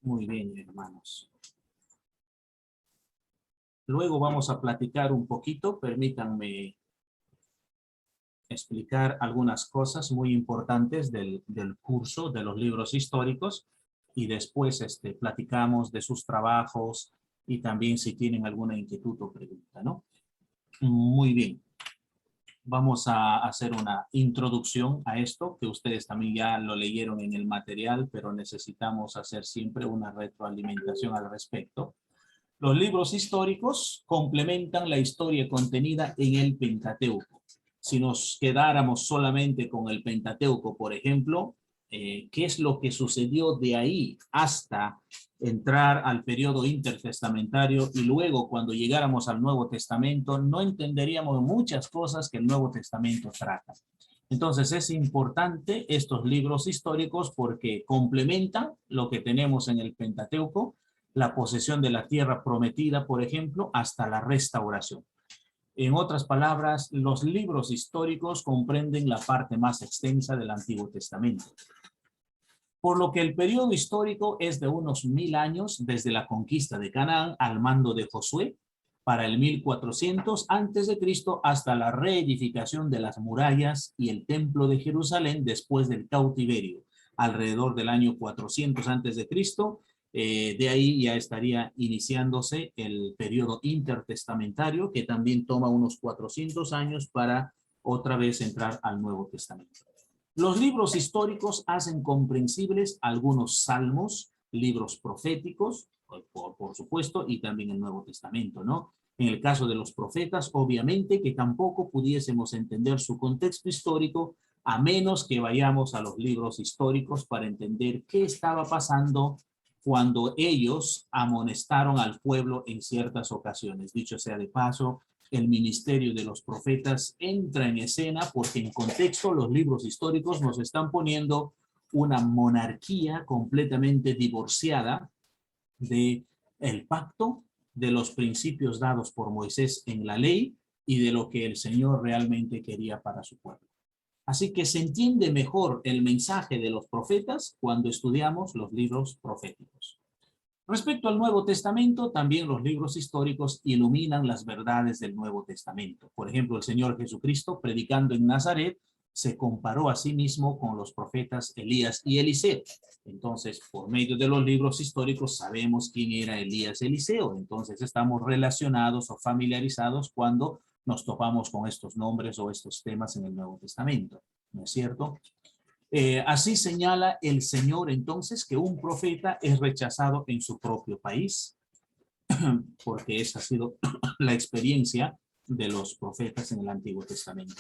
Muy bien, hermanos. Luego vamos a platicar un poquito. Permítanme explicar algunas cosas muy importantes del curso de los libros históricos y después platicamos de sus trabajos y también si tienen alguna inquietud o pregunta, ¿no? Muy bien. Vamos a hacer una introducción a esto, que ustedes también ya lo leyeron en el material, pero necesitamos hacer siempre una retroalimentación al respecto. Los libros históricos complementan la historia contenida en el Pentateuco. Si nos quedáramos solamente con el Pentateuco, por ejemplo, ¿qué es lo que sucedió de ahí hasta entrar al periodo intertestamentario y luego cuando llegáramos al Nuevo Testamento no entenderíamos muchas cosas que el Nuevo Testamento trata? Entonces es importante estos libros históricos porque complementan lo que tenemos en el Pentateuco, la posesión de la tierra prometida, por ejemplo, hasta la restauración. En otras palabras, los libros históricos comprenden la parte más extensa del Antiguo Testamento. Por lo que el periodo histórico es de unos 1000 años desde la conquista de Canaán al mando de Josué, para el 1400 a.C. hasta la reedificación de las murallas y el templo de Jerusalén después del cautiverio, alrededor del año 400 a.C. De ahí ya estaría iniciándose el periodo intertestamentario, que también toma unos 400 años para otra vez entrar al Nuevo Testamento. Los libros históricos hacen comprensibles algunos salmos, libros proféticos, por supuesto, y también el Nuevo Testamento, ¿no? En el caso de los profetas, obviamente que tampoco pudiésemos entender su contexto histórico a menos que vayamos a los libros históricos para entender qué estaba pasando cuando ellos amonestaron al pueblo en ciertas ocasiones. Dicho sea de paso, el ministerio de los profetas entra en escena porque en contexto los libros históricos nos están poniendo una monarquía completamente divorciada de el pacto, de los principios dados por Moisés en la ley y de lo que el Señor realmente quería para su pueblo. Así que se entiende mejor el mensaje de los profetas cuando estudiamos los libros proféticos. Respecto al Nuevo Testamento, también los libros históricos iluminan las verdades del Nuevo Testamento. Por ejemplo, el Señor Jesucristo, predicando en Nazaret, se comparó a sí mismo con los profetas Elías y Eliseo. Entonces, por medio de los libros históricos sabemos quién era Elías y Eliseo. Entonces, estamos relacionados o familiarizados cuando nos topamos con estos nombres o estos temas en el Nuevo Testamento. ¿No es cierto? Así señala el Señor entonces que un profeta es rechazado en su propio país, porque esa ha sido la experiencia de los profetas en el Antiguo Testamento.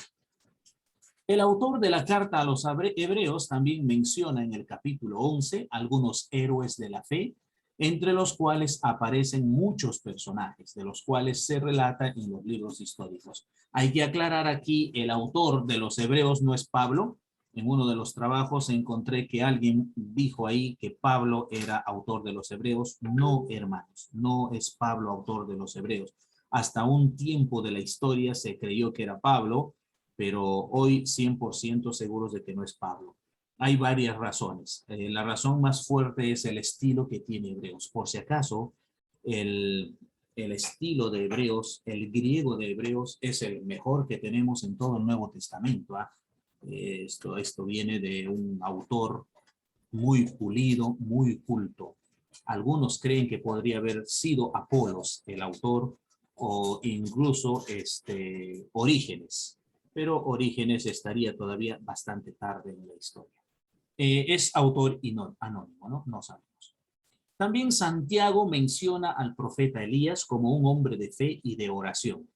El autor de la carta a los hebreos también menciona en el capítulo 11 algunos héroes de la fe, entre los cuales aparecen muchos personajes, de los cuales se relata en los libros históricos. Hay que aclarar aquí, el autor de los hebreos no es Pablo. En uno de los trabajos encontré que alguien dijo ahí que Pablo era autor de los hebreos. No, hermanos, no es Pablo autor de los hebreos. Hasta un tiempo de la historia se creyó que era Pablo, pero hoy 100% seguros de que no es Pablo. Hay varias razones. La razón más fuerte es el estilo que tiene Hebreos. Por si acaso, el estilo de Hebreos, el griego de Hebreos, es el mejor que tenemos en todo el Nuevo Testamento. Esto viene de un autor muy pulido, muy culto. Algunos creen que podría haber sido Apolos el autor o incluso Orígenes, pero Orígenes estaría todavía bastante tarde en la historia. Es autor anónimo, ¿no? No sabemos. También Santiago menciona al profeta Elías como un hombre de fe y de oración.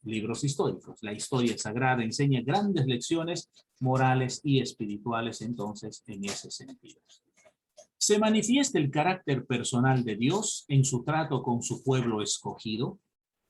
Libros históricos. La historia sagrada enseña grandes lecciones morales y espirituales, entonces, en ese sentido. Se manifiesta el carácter personal de Dios en su trato con su pueblo escogido,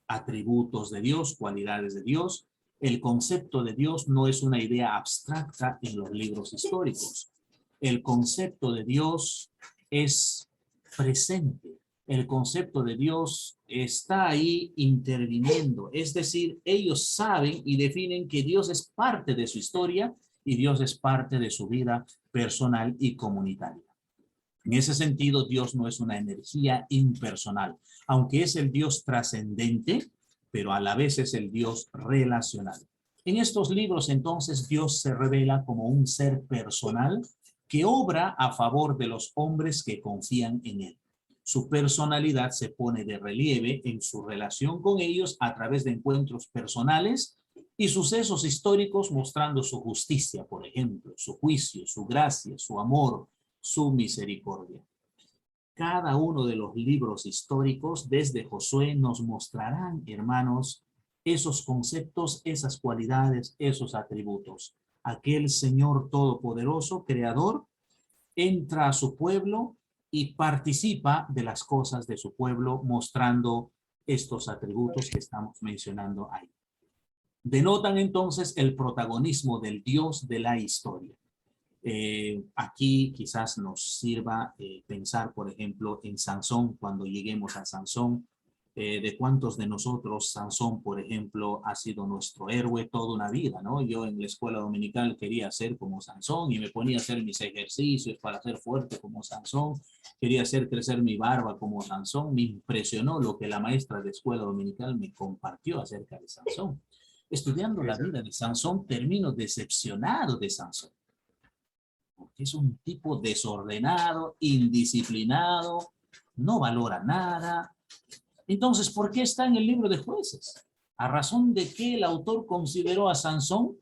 atributos de Dios, cualidades de Dios. El concepto de Dios no es una idea abstracta en los libros históricos. El concepto de Dios es presente. El concepto de Dios está ahí interviniendo. Es decir, ellos saben y definen que Dios es parte de su historia y Dios es parte de su vida personal y comunitaria. En ese sentido, Dios no es una energía impersonal, aunque es el Dios trascendente, pero a la vez es el Dios relacional. En estos libros, entonces, Dios se revela como un ser personal que obra a favor de los hombres que confían en él. Su personalidad se pone de relieve en su relación con ellos a través de encuentros personales y sucesos históricos mostrando su justicia, por ejemplo, su juicio, su gracia, su amor, su misericordia. Cada uno de los libros históricos desde Josué nos mostrarán, hermanos, esos conceptos, esas cualidades, esos atributos. Aquel Señor Todopoderoso, Creador, entra a su pueblo y participa de las cosas de su pueblo, mostrando estos atributos que estamos mencionando ahí. Denotan entonces el protagonismo del Dios de la historia. Aquí quizás nos sirva pensar, por ejemplo, en Sansón, cuando lleguemos a Sansón, de cuántos de nosotros Sansón, por ejemplo, ha sido nuestro héroe toda una vida, ¿no? Yo en la escuela dominical quería ser como Sansón y me ponía a hacer mis ejercicios para ser fuerte como Sansón, quería hacer crecer mi barba como Sansón. Me impresionó lo que la maestra de escuela dominical me compartió acerca de Sansón. Estudiando la vida de Sansón, termino decepcionado de Sansón. Porque es un tipo desordenado, indisciplinado, no valora nada. Entonces, ¿por qué está en el libro de Jueces? ¿A razón de qué el autor consideró a Sansón?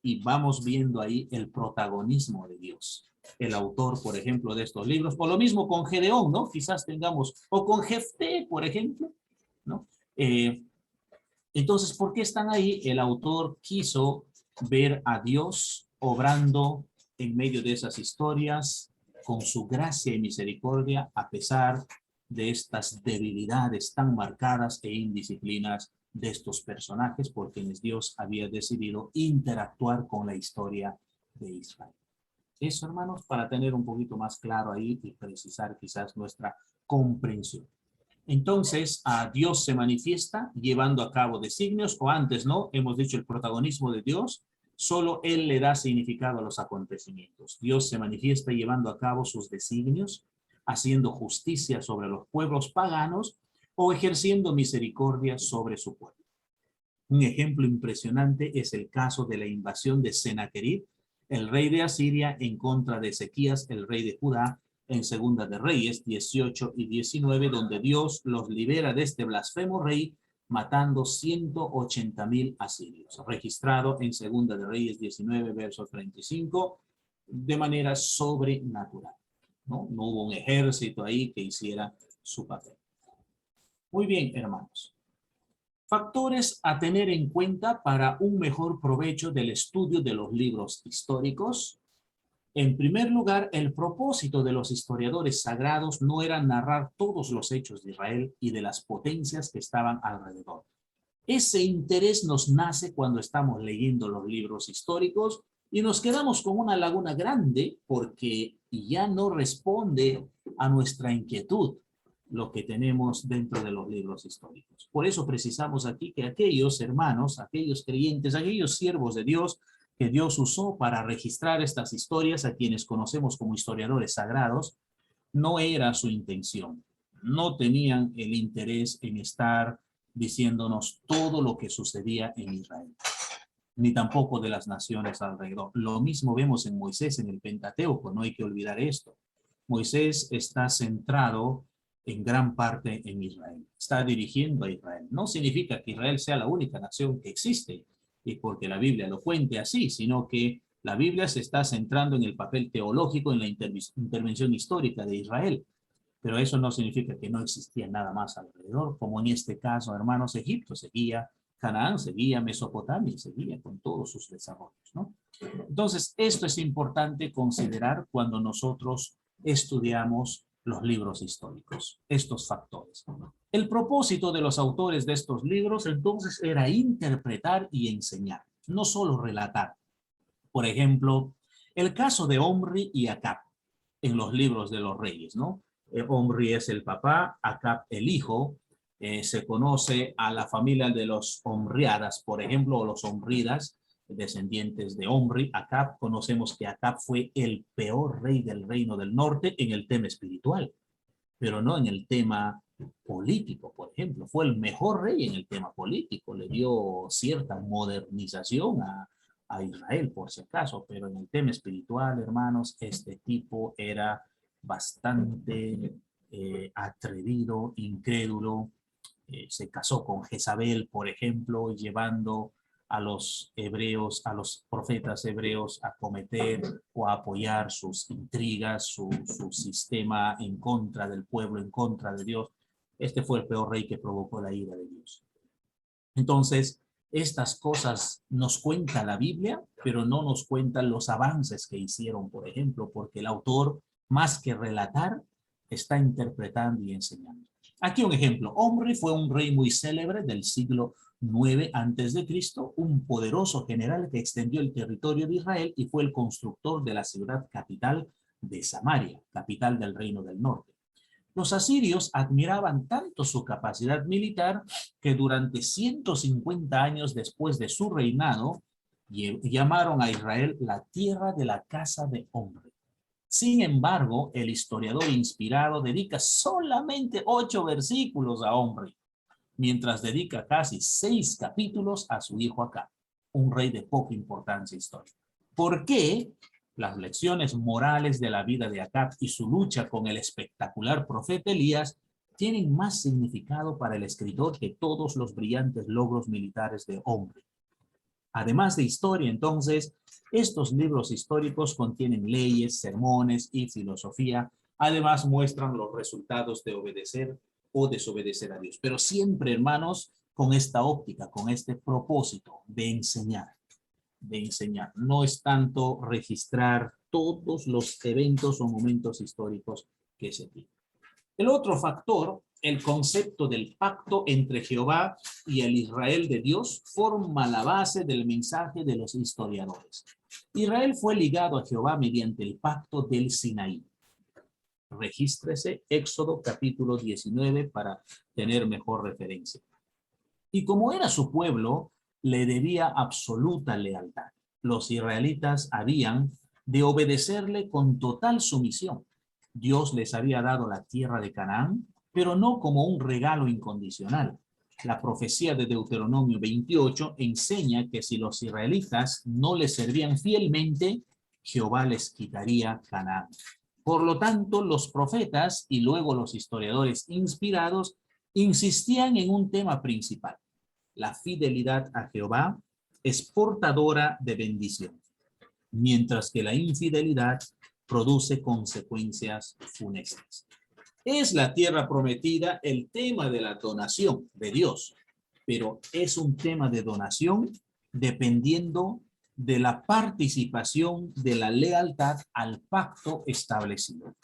Y vamos viendo ahí el protagonismo de Dios. El autor, por ejemplo, de estos libros, o lo mismo con Gedeón, ¿no? Quizás tengamos, o con Jefté, por ejemplo, ¿no? Entonces, ¿por qué están ahí? El autor quiso ver a Dios obrando en medio de esas historias con su gracia y misericordia, a pesar de estas debilidades tan marcadas e indisciplinas de estos personajes por quienes Dios había decidido interactuar con la historia de Israel. Eso, hermanos, para tener un poquito más claro ahí y precisar quizás nuestra comprensión. Entonces, a Dios se manifiesta llevando a cabo designios, o antes, ¿no? Hemos dicho el protagonismo de Dios, solo Él le da significado a los acontecimientos. Dios se manifiesta llevando a cabo sus designios, haciendo justicia sobre los pueblos paganos o ejerciendo misericordia sobre su pueblo. Un ejemplo impresionante es el caso de la invasión de Sennacherib, el rey de Asiria, en contra de Ezequías, el rey de Judá, en Segunda de Reyes 18 y 19, donde Dios los libera de este blasfemo rey, matando 180,000 asirios, registrado en Segunda de Reyes 19, verso 35, de manera sobrenatural. No hubo un ejército ahí que hiciera su papel. Muy bien, hermanos. Factores a tener en cuenta para un mejor provecho del estudio de los libros históricos. En primer lugar, el propósito de los historiadores sagrados no era narrar todos los hechos de Israel y de las potencias que estaban alrededor. Ese interés nos nace cuando estamos leyendo los libros históricos y nos quedamos con una laguna grande porque ya no responde a nuestra inquietud lo que tenemos dentro de los libros históricos. Por eso precisamos aquí que aquellos hermanos, aquellos creyentes, aquellos siervos de Dios que Dios usó para registrar estas historias, a quienes conocemos como historiadores sagrados, no era su intención. No tenían el interés en estar diciéndonos todo lo que sucedía en Israel, ni tampoco de las naciones alrededor. Lo mismo vemos en Moisés en el Pentateuco, no hay que olvidar esto. Moisés está centrado en gran parte en Israel, está dirigiendo a Israel. No significa que Israel sea la única nación que existe, y porque la Biblia lo cuente así, sino que la Biblia se está centrando en el papel teológico, en la intervención histórica de Israel. Pero eso no significa que no existía nada más alrededor, como en este caso, hermanos, Egipto seguía, Canaán seguía, Mesopotamia seguía con todos sus desarrollos, ¿no? Entonces, esto es importante considerar cuando nosotros estudiamos los libros históricos, estos factores. El propósito de los autores de estos libros, entonces, era interpretar y enseñar, no solo relatar. Por ejemplo, el caso de Omri y Acab en los libros de los reyes, ¿no? Omri es el papá, Acab el hijo. Se conoce a la familia de los Omriadas, por ejemplo, o los Omridas, descendientes de Omri, Acab. Conocemos que Acab fue el peor rey del reino del norte en el tema espiritual, pero no en el tema político, por ejemplo. Fue el mejor rey en el tema político, le dio cierta modernización a Israel, por si acaso, pero en el tema espiritual, hermanos, este tipo era bastante atrevido, incrédulo. Se casó con Jezabel, por ejemplo, llevando a los hebreos, a los profetas hebreos a cometer o a apoyar sus intrigas, su sistema en contra del pueblo, en contra de Dios. Este fue el peor rey que provocó la ira de Dios. Entonces, estas cosas nos cuenta la Biblia, pero no nos cuentan los avances que hicieron, por ejemplo, porque el autor, más que relatar, está interpretando y enseñando. Aquí un ejemplo. Omri fue un rey muy célebre del siglo 9 antes de Cristo, un poderoso general que extendió el territorio de Israel y fue el constructor de la ciudad capital de Samaria, capital del reino del norte. Los asirios admiraban tanto su capacidad militar que durante 150 años después de su reinado llamaron a Israel la tierra de la casa de Omri. Sin embargo, el historiador inspirado dedica solamente 8 versículos a Omri, mientras dedica casi 6 capítulos a su hijo Acab, un rey de poca importancia histórica. ¿Por qué? Las lecciones morales de la vida de Acab y su lucha con el espectacular profeta Elías tienen más significado para el escritor que todos los brillantes logros militares de Omri. Además de historia, entonces, estos libros históricos contienen leyes, sermones y filosofía. Además, muestran los resultados de obedecer o desobedecer a Dios. Pero siempre, hermanos, con esta óptica, con este propósito de enseñar. De enseñar. No es tanto registrar todos los eventos o momentos históricos que se tienen. El otro factor, el concepto del pacto entre Jehová y el Israel de Dios, forma la base del mensaje de los historiadores. Israel fue ligado a Jehová mediante el pacto del Sinaí. Regístrese Éxodo capítulo 19 para tener mejor referencia. Y como era su pueblo, le debía absoluta lealtad. Los israelitas habían de obedecerle con total sumisión. Dios les había dado la tierra de Canaán, pero no como un regalo incondicional. La profecía de Deuteronomio 28 enseña que si los israelitas no les servían fielmente, Jehová les quitaría Canaán. Por lo tanto, los profetas y luego los historiadores inspirados insistían en un tema principal. La fidelidad a Jehová es portadora de bendición, mientras que la infidelidad produce consecuencias funestas. Es la tierra prometida el tema de la donación de Dios, pero es un tema de donación dependiendo de la participación de la lealtad al pacto establecido.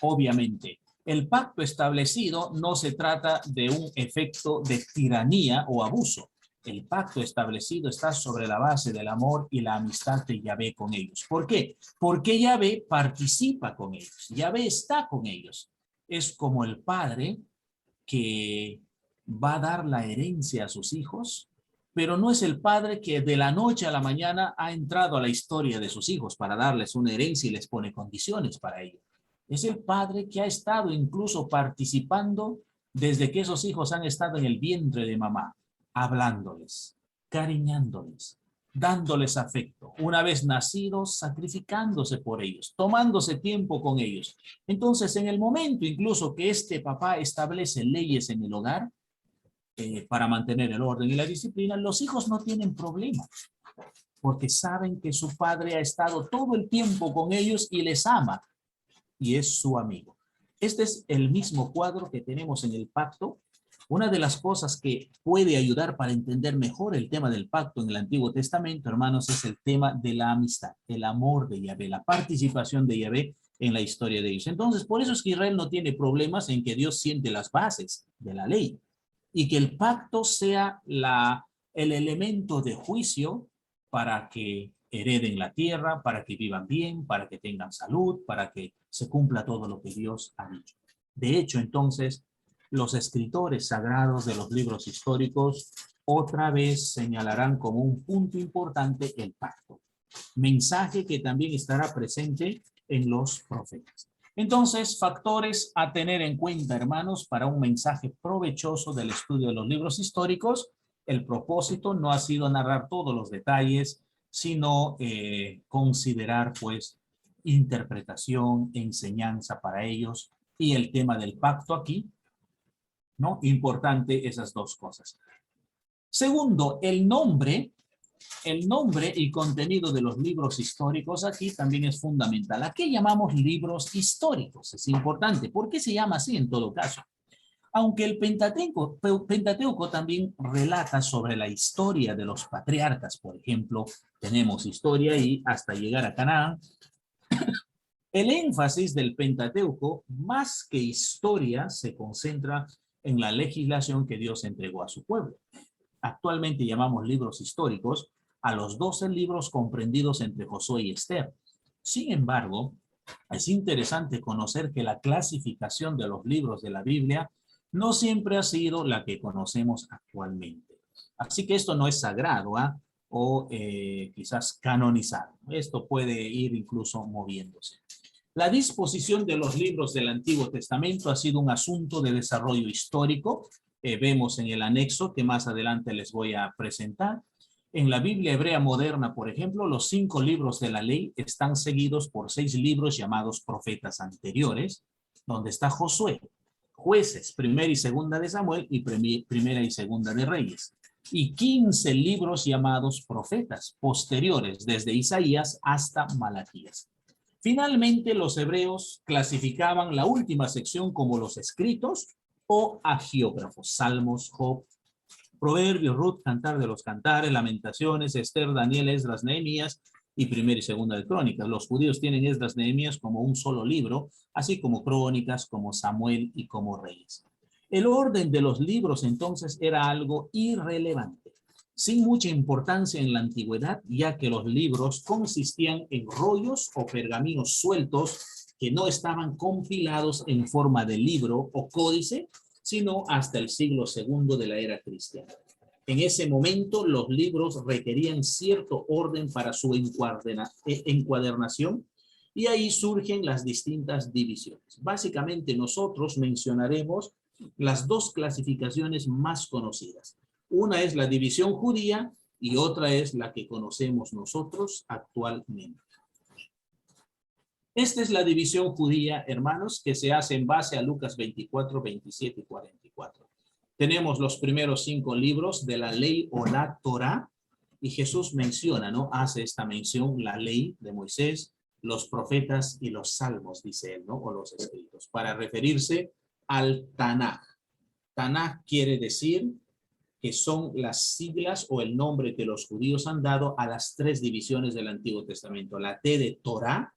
Obviamente, el pacto establecido no se trata de un efecto de tiranía o abuso. El pacto establecido está sobre la base del amor y la amistad de Yahvé con ellos. ¿Por qué? Porque Yahvé participa con ellos. Yahvé está con ellos. Es como el padre que va a dar la herencia a sus hijos, pero no es el padre que de la noche a la mañana ha entrado a la historia de sus hijos para darles una herencia y les pone condiciones para ello. Es el padre que ha estado incluso participando desde que esos hijos han estado en el vientre de mamá, hablándoles, cariñándoles, dándoles afecto, una vez nacidos, sacrificándose por ellos, tomándose tiempo con ellos. Entonces, en el momento incluso que este papá establece leyes en el hogar para mantener el orden y la disciplina, los hijos no tienen problema, porque saben que su padre ha estado todo el tiempo con ellos y les ama, y es su amigo. Este es el mismo cuadro que tenemos en el pacto. Una de las cosas que puede ayudar para entender mejor el tema del pacto en el Antiguo Testamento, hermanos, es el tema de la amistad, el amor de Yahvé, la participación de Yahvé en la historia de ellos. Entonces, por eso es que Israel no tiene problemas en que Dios siente las bases de la ley y que el pacto sea el elemento de juicio para que hereden la tierra, para que vivan bien, para que tengan salud, para que se cumpla todo lo que Dios ha dicho. De hecho, entonces, los escritores sagrados de los libros históricos otra vez señalarán como un punto importante el pacto. Mensaje que también estará presente en los profetas. Entonces, factores a tener en cuenta, hermanos, para un mensaje provechoso del estudio de los libros históricos. El propósito no ha sido narrar todos los detalles, sino considerar, pues, interpretación, enseñanza para ellos y el tema del pacto aquí, ¿no? Importante esas dos cosas. Segundo, el nombre y contenido de los libros históricos aquí también es fundamental. ¿A qué llamamos libros históricos? Es importante. ¿Por qué se llama así en todo caso? Aunque el Pentateuco también relata sobre la historia de los patriarcas, por ejemplo, tenemos historia y hasta llegar a Canaán. El énfasis del Pentateuco, más que historia, se concentra en la legislación que Dios entregó a su pueblo. Actualmente llamamos libros históricos a los 12 libros comprendidos entre Josué y Esther. Sin embargo, es interesante conocer que la clasificación de los libros de la Biblia no siempre ha sido la que conocemos actualmente. Así que esto no es sagrado, o quizás canonizado. Esto puede ir incluso moviéndose. La disposición de los libros del Antiguo Testamento ha sido un asunto de desarrollo histórico. Vemos en el anexo que más adelante les voy a presentar. En la Biblia hebrea moderna, por ejemplo, los 5 libros de la ley están seguidos por 6 libros llamados profetas anteriores, donde está Josué, Jueces, Primera y Segunda de Samuel y Primera y Segunda de Reyes, y 15 libros llamados profetas posteriores, desde Isaías hasta Malaquías. Finalmente, los hebreos clasificaban la última sección como los escritos o agiógrafos, Salmos, Job, Proverbios, Ruth, Cantar de los Cantares, Lamentaciones, Esther, Daniel, Esdras, Nehemías y Primera y Segunda de Crónicas. Los judíos tienen Esdras, Nehemías como un solo libro, así como Crónicas, como Samuel y como Reyes. El orden de los libros entonces era algo irrelevante, sin mucha importancia en la antigüedad, ya que los libros consistían en rollos o pergaminos sueltos que no estaban compilados en forma de libro o códice, sino hasta el siglo II de la era cristiana. En ese momento, los libros requerían cierto orden para su encuadernación y ahí surgen las distintas divisiones. Básicamente, nosotros mencionaremos las dos clasificaciones más conocidas. Una es la división judía y otra es la que conocemos nosotros actualmente. Esta es la división judía, hermanos, que se hace en base a Lucas 24, 27 y 44. Tenemos los primeros 5 libros de la ley o la Torá, y Jesús menciona, ¿no? Hace esta mención, la ley de Moisés, los profetas y los salmos, dice él, ¿no? O los escritos, para referirse al Tanaj. Tanaj quiere decir que son las siglas o el nombre que los judíos han dado a las 3 divisiones del Antiguo Testamento. La T de Torá,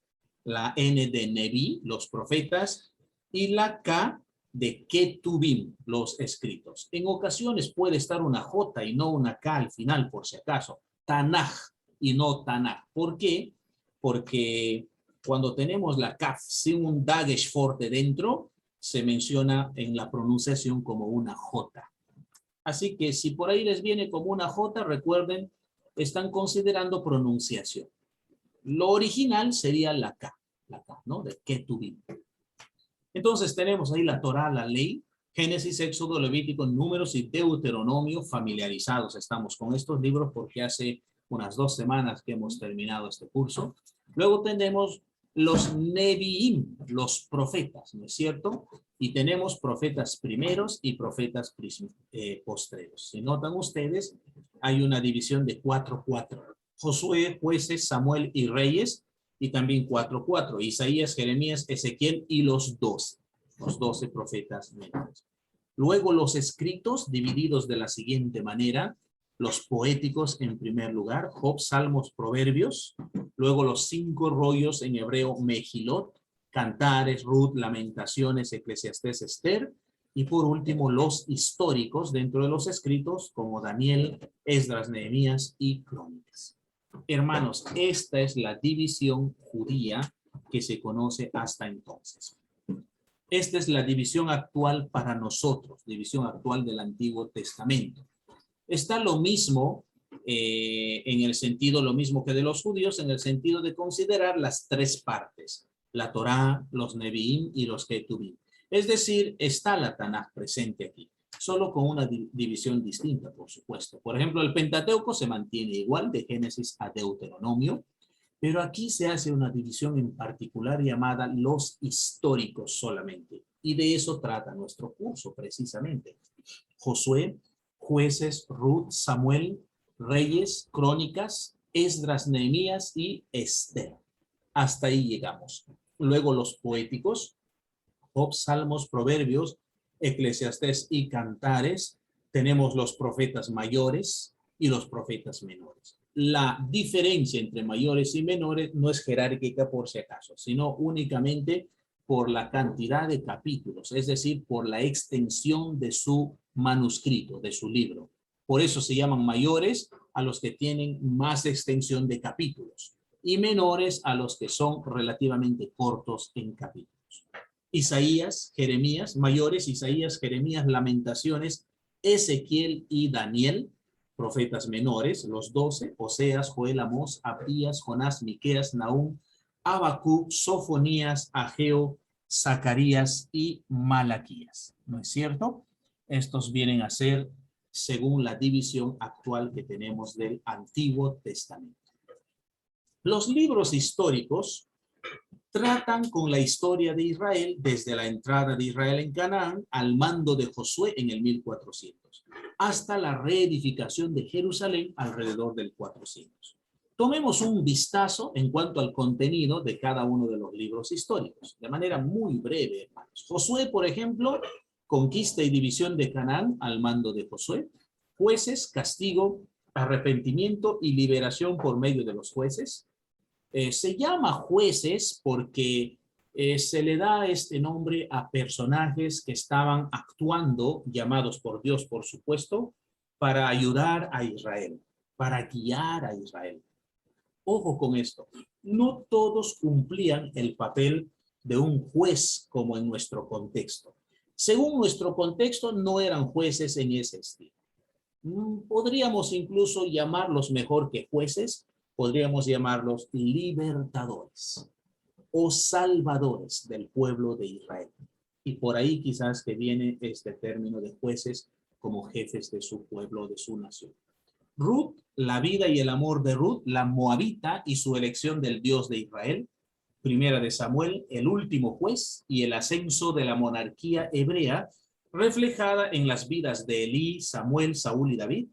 la N de Neví, los profetas, y la K de Ketubim, los escritos. En ocasiones puede estar una J y no una K al final, por si acaso. Tanaj y no Tanaj. ¿Por qué? Porque cuando tenemos la Kaf sin un Dagesh fuerte dentro, se menciona en la pronunciación como una J. Así que si por ahí les viene como una J, recuerden, están considerando pronunciación. Lo original sería la K, ¿no? De Ketubim. Entonces tenemos ahí la Torá, la ley, Génesis, Éxodo, Levítico, Números y Deuteronomio. Familiarizados estamos con estos libros porque hace unas 2 semanas que hemos terminado este curso. Luego tenemos los Neviim, los profetas, ¿no es cierto? Y tenemos profetas primeros y profetas postreros. Si notan ustedes, hay una división de 4-4. Josué, Jueces, Samuel y Reyes, y también 4-4. Isaías, Jeremías, Ezequiel y los 12 profetas menores. Luego los escritos divididos de la siguiente manera: los poéticos en primer lugar, Job, Salmos, Proverbios. Luego los 5 rollos en hebreo, Mejilot, Cantares, Ruth, Lamentaciones, Eclesiastés, Esther. Y por último, los históricos dentro de los escritos, como Daniel, Esdras, Nehemías y Crónicas. Hermanos, esta es la división judía que se conoce hasta entonces. Esta es la división actual para nosotros, división actual del Antiguo Testamento. Está lo mismo, en el sentido, lo mismo que de los judíos, en el sentido de considerar las tres partes, la Torá, los Nevi'im y los Ketuvim. Es decir, está la Tanaj presente aquí, solo con una división distinta, por supuesto. Por ejemplo, el Pentateuco se mantiene igual de Génesis a Deuteronomio, pero aquí se hace una división en particular llamada los históricos solamente. Y de eso trata nuestro curso precisamente. Josué, Jueces, Ruth, Samuel, Reyes, Crónicas, Esdras, Nehemías y Esther. Hasta ahí llegamos. Luego los poéticos, Job, Salmos, Proverbios, Eclesiastés y Cantares. Tenemos los profetas mayores y los profetas menores. La diferencia entre mayores y menores no es jerárquica por si acaso, sino únicamente por la cantidad de capítulos, es decir, por la extensión de su manuscrito, de su libro. Por eso se llaman mayores a los que tienen más extensión de capítulos y menores a los que son relativamente cortos en capítulos. Isaías, Jeremías, mayores, Isaías, Jeremías, Lamentaciones, Ezequiel y Daniel, profetas menores, los 12, Oseas, Joel, Amós, Abdías, Jonás, Miqueas, Nahum, Habacuc, Sofonías, Ageo, Zacarías y Malaquías. ¿No es cierto? Estos vienen a ser según la división actual que tenemos del Antiguo Testamento. Los libros históricos tratan con la historia de Israel desde la entrada de Israel en Canaán al mando de Josué en el 1400, hasta la reedificación de Jerusalén alrededor del 400. Tomemos un vistazo en cuanto al contenido de cada uno de los libros históricos, de manera muy breve, hermanos. Josué, por ejemplo, conquista y división de Canaán al mando de Josué. Jueces, castigo, arrepentimiento y liberación por medio de los jueces. Se llama jueces porque se le da este nombre a personajes que estaban actuando, llamados por Dios, por supuesto, para ayudar a Israel, para guiar a Israel. Ojo con esto, no todos cumplían el papel de un juez como en nuestro contexto. Según nuestro contexto, no eran jueces en ese estilo. Podríamos incluso llamarlos mejor que jueces, podríamos llamarlos libertadores o salvadores del pueblo de Israel. Y por ahí quizás que viene este término de jueces como jefes de su pueblo, de su nación. Ruth, la vida y el amor de Ruth, la moabita y su elección del Dios de Israel. Primera de Samuel, el último juez y el ascenso de la monarquía hebrea, reflejada en las vidas de Elí, Samuel, Saúl y David.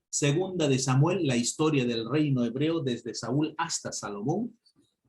Segunda de Samuel, la historia del reino hebreo desde Saúl hasta Salomón.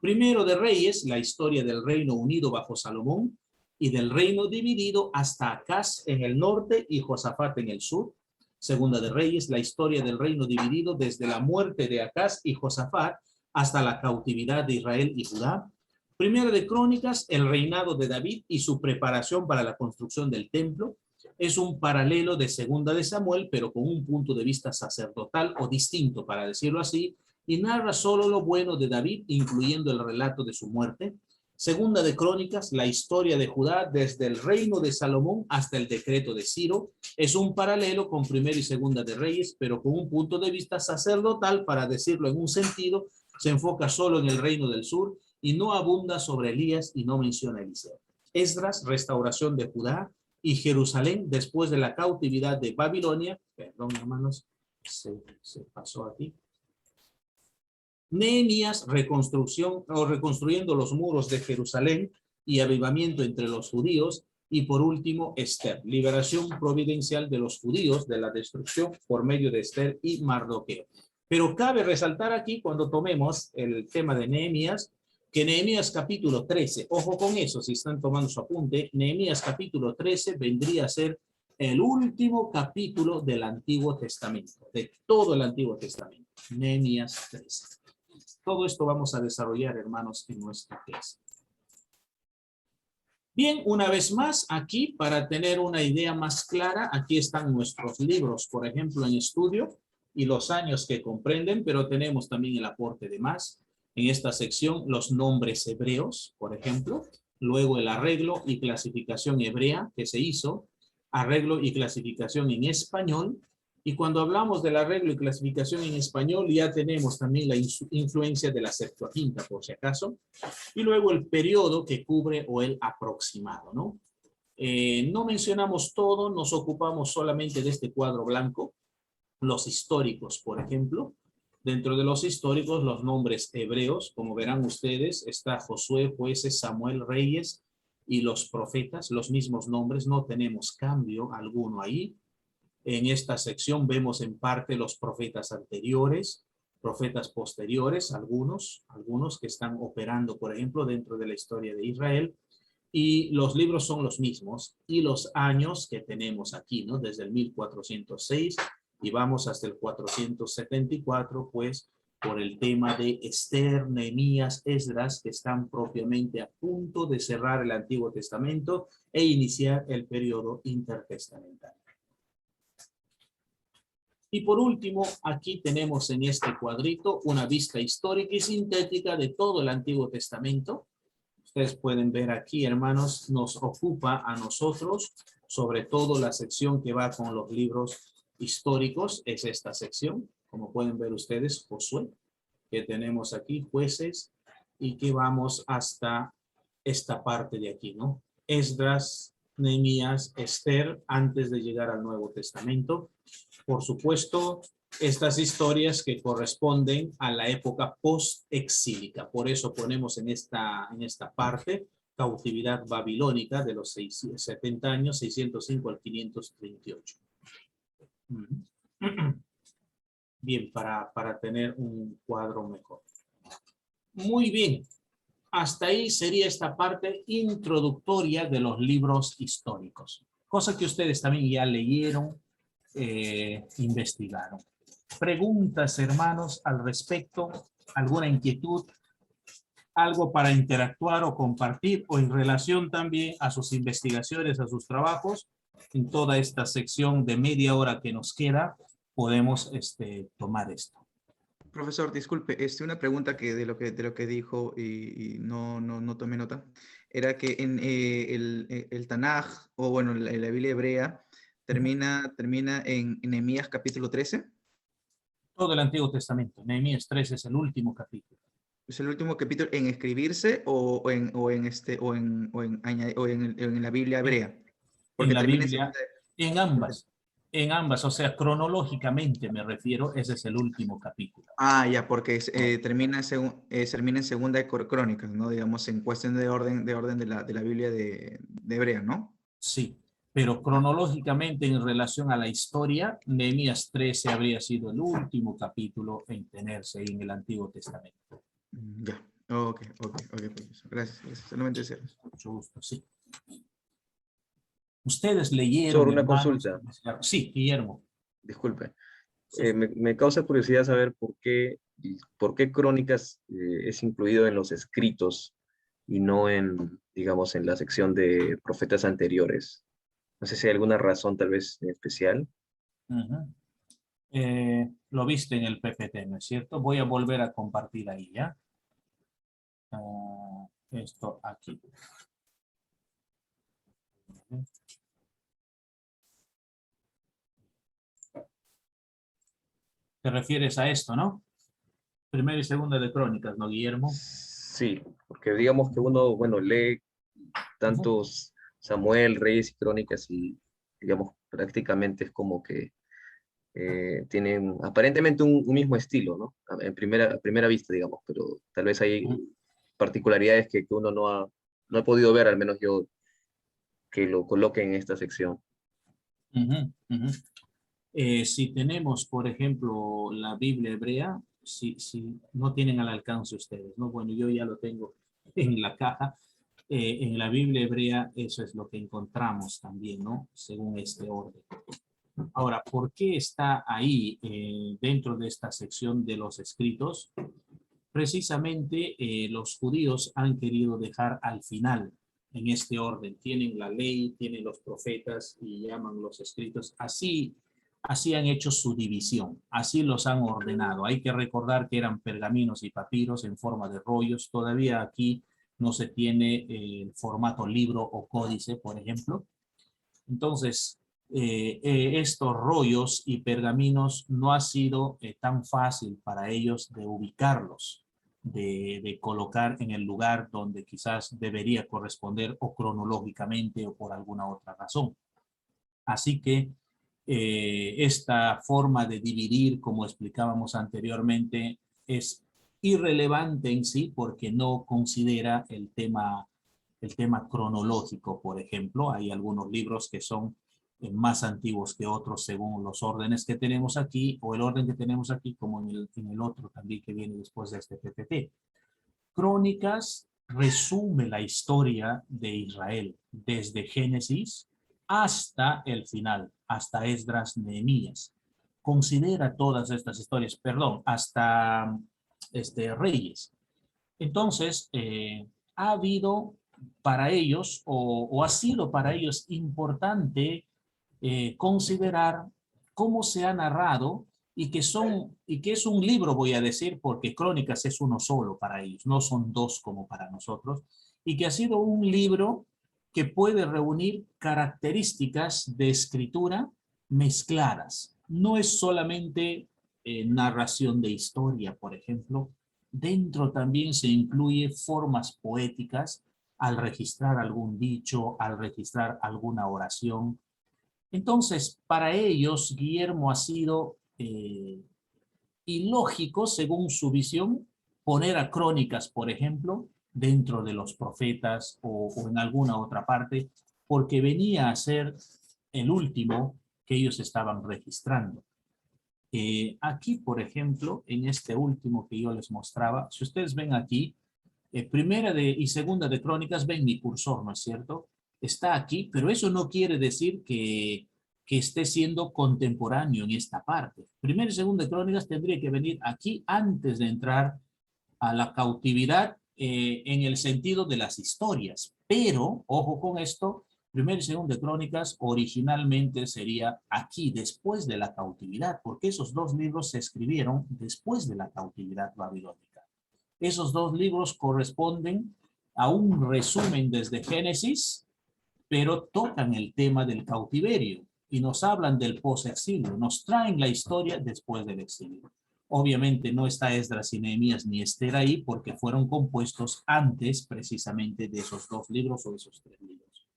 Primero de Reyes, la historia del reino unido bajo Salomón y del reino dividido hasta Acaz en el norte y Josafat en el sur. Segunda de Reyes, la historia del reino dividido desde la muerte de Acaz y Josafat hasta la cautividad de Israel y Judá. Primera de Crónicas, el reinado de David y su preparación para la construcción del templo. Es un paralelo de Segunda de Samuel, pero con un punto de vista sacerdotal o distinto, para decirlo así, y narra solo lo bueno de David, incluyendo el relato de su muerte. Segunda de Crónicas, la historia de Judá desde el reino de Salomón hasta el decreto de Ciro. Es un paralelo con Primera y Segunda de Reyes, pero con un punto de vista sacerdotal, para decirlo en un sentido, se enfoca solo en el reino del sur y no abunda sobre Elías y no menciona a Eliseo. Esdras, restauración de Judá y Jerusalén después de la cautividad de Babilonia. Perdón, hermanos, se pasó aquí. Nehemías, reconstrucción o reconstruyendo los muros de Jerusalén y avivamiento entre los judíos. Y por último, Esther, liberación providencial de los judíos de la destrucción por medio de Esther y Mardoqueo. Pero cabe resaltar aquí, cuando tomemos el tema de Nehemías, que Nehemías capítulo 13, ojo con eso, si están tomando su apunte, Nehemías capítulo 13 vendría a ser el último capítulo del Antiguo Testamento, de todo el Antiguo Testamento, Nehemías 13. Todo esto vamos a desarrollar, hermanos, en nuestra clase. Bien, una vez más, aquí, para tener una idea más clara, aquí están nuestros libros, por ejemplo, en estudio, y los años que comprenden, pero tenemos también el aporte de más. En esta sección, los nombres hebreos, por ejemplo, luego el arreglo y clasificación hebrea que se hizo, arreglo y clasificación en español, Y cuando hablamos del arreglo y clasificación en español, ya tenemos también la influencia de la Septuaginta, por si acaso. Y luego el periodo que cubre o el aproximado, ¿no? No mencionamos todo, nos ocupamos solamente de este cuadro blanco. Los históricos, por ejemplo. Dentro de los históricos, los nombres hebreos, como verán ustedes, está Josué, Jueces, Samuel, Reyes y los profetas, los mismos nombres, no tenemos cambio alguno ahí. En esta sección vemos en parte los profetas anteriores, profetas posteriores, algunos que están operando, por ejemplo, dentro de la historia de Israel, y los libros son los mismos, y los años que tenemos aquí, ¿no? Desde el 1406 y vamos hasta el 474, pues, por el tema de Esther, Nehemías, Esdras, que están propiamente a punto de cerrar el Antiguo Testamento e iniciar el periodo intertestamental. Y por último, aquí tenemos en este cuadrito una vista histórica y sintética de todo el Antiguo Testamento. Ustedes pueden ver aquí, hermanos, nos ocupa a nosotros, sobre todo la sección que va con los libros históricos, es esta sección, como pueden ver ustedes, Josué, que tenemos aquí, Jueces, y que vamos hasta esta parte de aquí, ¿no? Esdras, Nehemías, Esther, antes de llegar al Nuevo Testamento. Por supuesto, estas historias que corresponden a la época post-exílica. Por eso ponemos en esta parte cautividad babilónica de los 70 años, 605 al 538. Bien, para tener un cuadro mejor. Muy bien. Hasta ahí sería esta parte introductoria de los libros históricos. Cosa que ustedes también ya leyeron, investigaron. Preguntas, hermanos, al respecto, alguna inquietud, algo para interactuar o compartir, o en relación también a sus investigaciones, a sus trabajos. En toda esta sección de media hora que nos queda, podemos tomar esto. Profesor, disculpe, una pregunta que de lo que dijo y no tomé nota, era que en el Tanaj, o bueno, la Biblia hebrea, termina en Nehemías capítulo 13. Todo el Antiguo Testamento. Nehemías 13 es el último capítulo. ¿Es el último capítulo en escribirse o en la Biblia hebrea? Porque En la termina Biblia, en ambas, o sea, cronológicamente me refiero, ese es el último capítulo. Ya, porque termina en Segunda de Crónicas, ¿no? Digamos, en cuestión de orden de la Biblia de hebrea, ¿no? Sí, pero cronológicamente en relación a la historia, Nehemías 13 habría sido el último capítulo en tenerse en el Antiguo Testamento. Ya, ok, profesor. Gracias. Solamente eso. Mucho gusto, sí. Ustedes leyeron, Sobre una hermanos. consulta. Sí, Guillermo. Disculpe. Sí. Me causa curiosidad saber por qué Crónicas es incluido en los escritos y no en, digamos, en la sección de profetas anteriores. No sé si hay alguna razón tal vez en especial. Lo viste en el PPT, ¿no es cierto? Voy a volver a compartir ahí, ¿ya? Esto aquí. Te refieres a esto, ¿no? Primera y segunda de Crónicas, ¿no, Guillermo? Sí, porque digamos que uno, bueno, lee tantos Samuel, Reyes y Crónicas y, digamos, prácticamente es como que tienen aparentemente un mismo estilo, ¿no? A primera vista, digamos, pero tal vez hay particularidades que uno no ha podido ver, al menos yo, que lo coloque en esta sección. Si tenemos, por ejemplo, la Biblia hebrea, si no tienen al alcance ustedes, ¿no? Bueno, yo ya lo tengo en la caja. En la Biblia hebrea eso es lo que encontramos también, ¿no? Según este orden. Ahora, ¿por qué está ahí dentro de esta sección de los escritos? Precisamente los judíos han querido dejar al final en este orden. Tienen la ley, tienen los profetas y llaman los escritos. Así han hecho su división, así los han ordenado. Hay que recordar que eran pergaminos y papiros en forma de rollos. Todavía aquí no se tiene el formato libro o códice, por ejemplo. Entonces, estos rollos y pergaminos no ha sido tan fácil para ellos de ubicarlos, de colocar en el lugar donde quizás debería corresponder o cronológicamente o por alguna otra razón. Así que esta forma de dividir, como explicábamos anteriormente, es irrelevante en sí porque no considera el tema cronológico, por ejemplo. Hay algunos libros que son más antiguos que otros según los órdenes que tenemos aquí, o el orden que tenemos aquí, como en el otro también que viene después de este PPT. Crónicas resume la historia de Israel desde Génesis hasta el final, hasta Esdras, Nehemías. Considera todas estas historias, perdón, hasta Reyes. Entonces, ha habido para ellos, o ha sido para ellos importante considerar cómo se ha narrado y que es un libro, voy a decir, porque Crónicas es uno solo para ellos, no son dos como para nosotros, y que ha sido un libro que puede reunir características de escritura mezcladas. No es solamente narración de historia, por ejemplo. Dentro también se incluye formas poéticas al registrar algún dicho, al registrar alguna oración. Entonces, para ellos, Guillermo ha sido ilógico, según su visión, poner a Crónicas, por ejemplo, dentro de los profetas o en alguna otra parte, porque venía a ser el último que ellos estaban registrando. Aquí, por ejemplo, en este último que yo les mostraba, si ustedes ven aquí, primera y segunda de Crónicas, ven mi cursor, ¿no es cierto? Está aquí, pero eso no quiere decir que esté siendo contemporáneo en esta parte. Primera y segunda de Crónicas tendría que venir aquí antes de entrar a la cautividad en el sentido de las historias. Pero, ojo con esto, Primera y Segunda de Crónicas originalmente sería aquí, después de la cautividad, porque esos dos libros se escribieron después de la cautividad babilónica. Esos dos libros corresponden a un resumen desde Génesis, pero tocan el tema del cautiverio y nos hablan del post-exilio, nos traen la historia después del exilio. Obviamente no está Esdras y Nehemías ni Esther ahí porque fueron compuestos antes precisamente de esos dos libros o esos tres libros.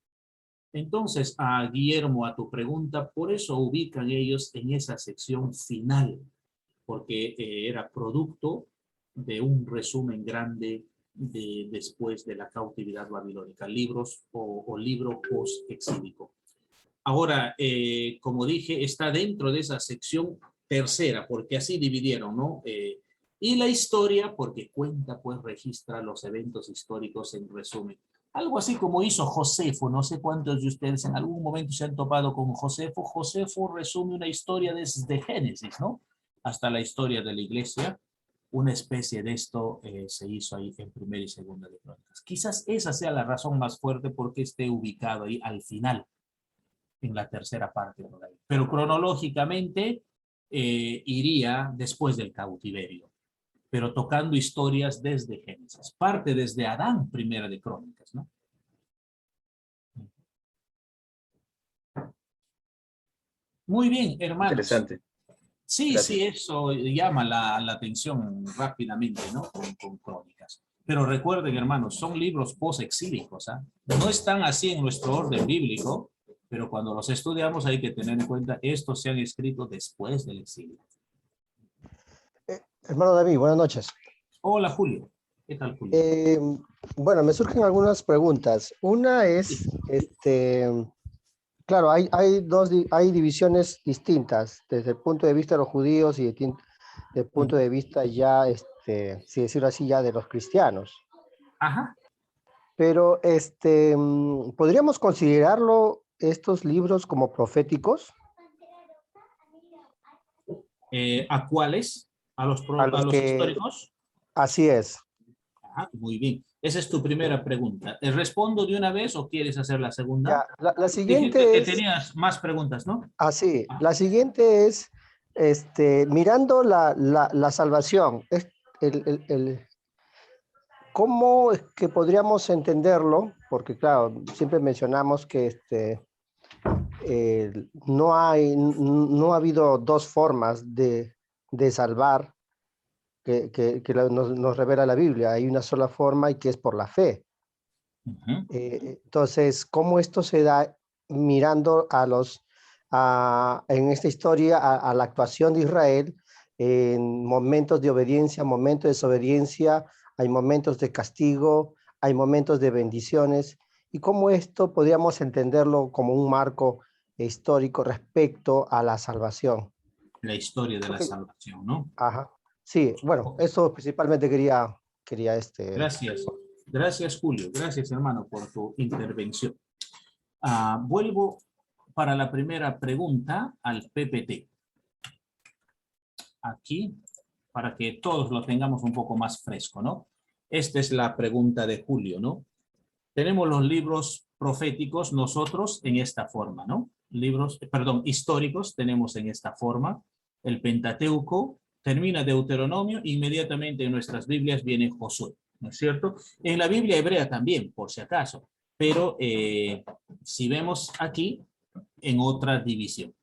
Entonces, a Guillermo, a tu pregunta, por eso ubican ellos en esa sección final, porque era producto de un resumen grande después de la cautividad babilónica, libros o libro post-exílico. Ahora, como dije, está dentro de esa sección tercera, porque así dividieron, ¿no? Y la historia, porque cuenta, pues registra los eventos históricos en resumen. Algo así como hizo Josefo, no sé cuántos de ustedes en algún momento se han topado con Josefo. Josefo resume una historia desde Génesis, ¿no? Hasta la historia de la iglesia. Una especie de esto se hizo ahí en Primera y Segunda de Crónicas. Quizás esa sea la razón más fuerte porque esté ubicado ahí al final, en la tercera parte. Pero cronológicamente iría después del cautiverio, pero tocando historias desde Génesis. Parte desde Adán, Primera de Crónicas, ¿no? Muy bien, hermanos. Interesante. Sí, Gracias. sí, eso llama la atención rápidamente, ¿no? Con Crónicas. Pero recuerden, hermanos, son libros post-exílicos, ¿ah? No están así en nuestro orden bíblico, pero cuando los estudiamos hay que tener en cuenta, estos se han escrito después del exilio. Hermano David, buenas noches. Hola, Julio. ¿Qué tal, Julio? Bueno, me surgen algunas preguntas. Una es, claro, hay divisiones distintas desde el punto de vista de los judíos y desde el punto de vista ya, si decirlo así, ya de los cristianos. Ajá. Pero, ¿podríamos considerarlo estos libros como proféticos? ¿A cuáles? ¿A los históricos? Así es. Ajá, muy bien. Esa es tu primera pregunta. ¿Respondo de una vez o quieres hacer la segunda? Ya, la siguiente dijiste es... que tenías más preguntas, ¿no? Así, la siguiente es, mirando la salvación, ¿cómo es que podríamos entenderlo? Porque claro, siempre mencionamos que no ha habido dos formas de salvar nos revela la Biblia. Hay una sola forma y que es por la fe. Ujú. Entonces, ¿cómo esto se da mirando en esta historia a la actuación de Israel en momentos de obediencia, momentos de desobediencia, hay momentos de castigo, hay momentos de bendiciones, y cómo esto podríamos entenderlo como un marco histórico respecto a la salvación? La historia de la Okay. salvación, ¿no? Ajá. Sí, bueno, eso principalmente quería Gracias. Gracias, Julio. Gracias, hermano, por tu intervención. Vuelvo para la primera pregunta al PPT. Aquí, para que todos lo tengamos un poco más fresco, ¿no? Esta es la pregunta de Julio, ¿no? Tenemos los libros proféticos nosotros en esta forma, ¿no? Históricos tenemos en esta forma. El Pentateuco termina Deuteronomio, inmediatamente en nuestras Biblias viene Josué, ¿no es cierto? En la Biblia hebrea también, por si acaso, pero si vemos aquí, en otra división.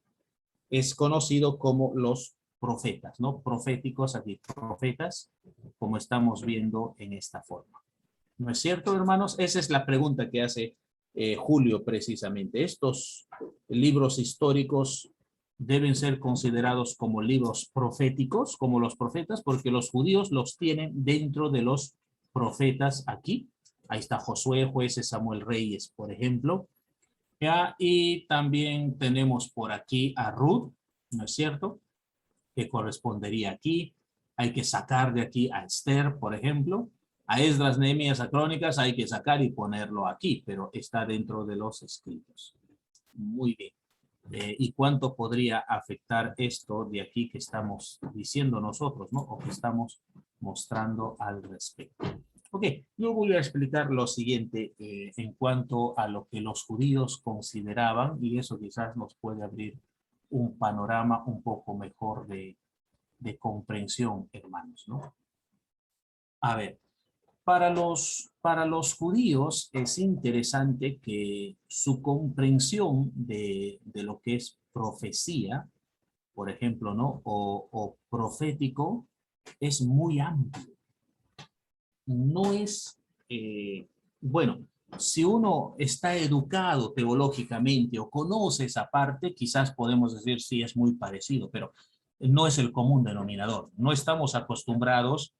Es conocido como los profetas, ¿no? Proféticos, aquí profetas, como estamos viendo en esta forma. ¿No es cierto, hermanos? Esa es la pregunta que hace Julio precisamente. ¿Estos libros históricos deben ser considerados como libros proféticos, como los profetas? Porque los judíos los tienen dentro de los profetas aquí. Ahí está Josué, Jueces, Samuel, Reyes, por ejemplo. ¿Ya? Y también tenemos por aquí a Ruth, ¿no es cierto?, que correspondería aquí. Hay que sacar de aquí a Esther, por ejemplo. A Esdras, Nehemías, a Crónicas hay que sacar y ponerlo aquí, pero está dentro de los escritos. Muy bien. ¿Y cuánto podría afectar esto de aquí que estamos diciendo nosotros, ¿no? O que estamos mostrando al respecto? Ok, yo voy a explicar lo siguiente en cuanto a lo que los judíos consideraban, y eso quizás nos puede abrir un panorama un poco mejor de comprensión, hermanos, ¿no? A ver, para los judíos es interesante que su comprensión de lo que es profecía, por ejemplo, ¿no? O profético, es muy amplio. No es, bueno, si uno está educado teológicamente o conoce esa parte, quizás podemos decir sí es muy parecido, pero no es el común denominador. No estamos acostumbrados